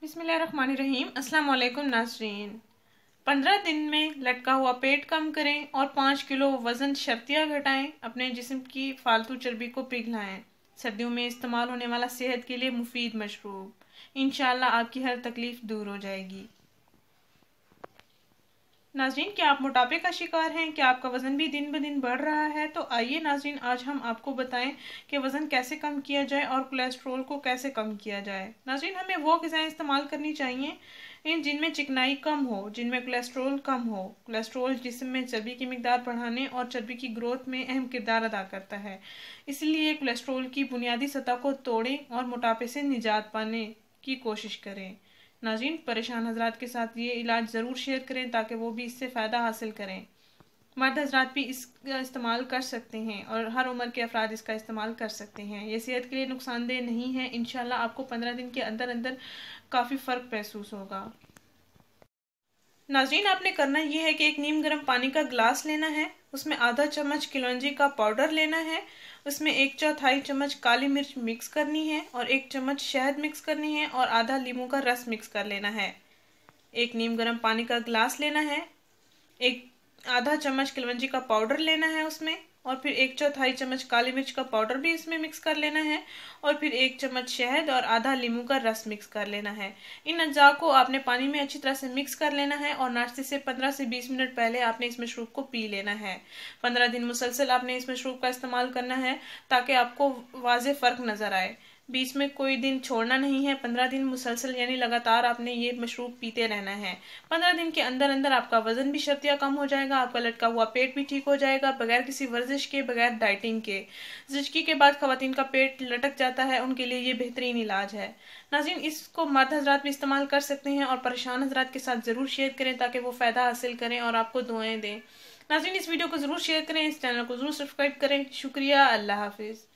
बिस्मिल्लाहिर्रहमानिर्रहीम। अस्सलाम वालेकुम नाज़रीन। 15 दिन में लटका हुआ पेट कम करें और 5 किलो वज़न शर्तिया घटाएं। अपने जिस्म की फालतू चर्बी को पिघलाएं। सर्दियों में इस्तेमाल होने वाला सेहत के लिए मुफीद मशरूब। इंशाअल्लाह आपकी हर तकलीफ दूर हो जाएगी। नाज़रीन, क्या आप मोटापे का शिकार हैं? क्या आपका वज़न भी दिन ब दिन बढ़ रहा है? तो आइए नाज़रीन, आज हम आपको बताएं कि वज़न कैसे कम किया जाए और कोलेस्ट्रॉल को कैसे कम किया जाए। नाज़रीन, हमें वो ग़िज़ाएं इस्तेमाल करनी चाहिए जिनमें चिकनाई कम हो, जिनमें कोलेस्ट्रॉल कम हो। कोलेस्ट्रॉल जिस्म में चर्बी की मिकदार बढ़ाने और चर्बी की ग्रोथ में अहम किरदार अदा करता है। इसलिए कोलेस्ट्रॉल की बुनियादी सतह को तोड़ें और मोटापे से निजात पाने की कोशिश करें। नाज़रीन, परेशान हजरात के साथ ये इलाज ज़रूर शेयर करें ताकि वो भी इससे फ़ायदा हासिल करें। मर्द हजरात भी इसका इस्तेमाल कर सकते हैं और हर उम्र के अफराद इसका इस्तेमाल कर सकते हैं। ये सेहत के लिए नुकसानदेह नहीं है। इंशाल्लाह आपको 15 दिन के अंदर अंदर काफ़ी फ़र्क महसूस होगा। नाज़रीन, आपने करना ये है कि एक नीम गर्म पानी का ग्लास लेना है, उसमें आधा चम्मच किलौंजी का पाउडर लेना है, उसमें 1/4 चम्मच काली मिर्च मिक्स करनी है और 1 चम्मच शहद मिक्स करनी है और आधा नींबू का रस मिक्स कर लेना है। एक नीम गर्म पानी का ग्लास लेना है, एक आधा चम्मच किलवंजी का पाउडर लेना है उसमें, और फिर 1/4 चम्मच काली मिर्च का पाउडर भी इसमें मिक्स कर लेना है, और फिर 1 चम्मच शहद और आधा नींबू का रस मिक्स कर लेना है। इन अज्जा को आपने पानी में अच्छी तरह से मिक्स कर लेना है और नाश्ते से 15 से 20 मिनट पहले आपने इस मशरूब को पी लेना है। 15 दिन मुसलसल आपने इस मशरूब का इस्तेमाल करना है ताकि आपको वाज़े फ़र्क नज़र आए। बीच में कोई दिन छोड़ना नहीं है। 15 दिन मुसलसल यानी लगातार आपने ये मशरूब पीते रहना है। 15 दिन के अंदर अंदर आपका वजन भी शर्तिया कम हो जाएगा, आपका लटका हुआ पेट भी ठीक हो जाएगा, बगैर किसी वर्जिश के, बगैर डाइटिंग के। ज़िचकी के बाद खवातीन का पेट लटक जाता है, उनके लिए ये बेहतरीन इलाज है। नाज़रीन, इसको मर्द हजरात भी इस्तेमाल कर सकते हैं और परेशान हजरात के साथ ज़रूर शेयर करें ताकि वो फ़ायदा हासिल करें और आपको दुआएं दें। नाज़रीन, इस वीडियो को ज़रूर शेयर करें, इस चैनल को ज़रूर सब्सक्राइब करें। शुक्रिया। अल्लाह हाफिज़।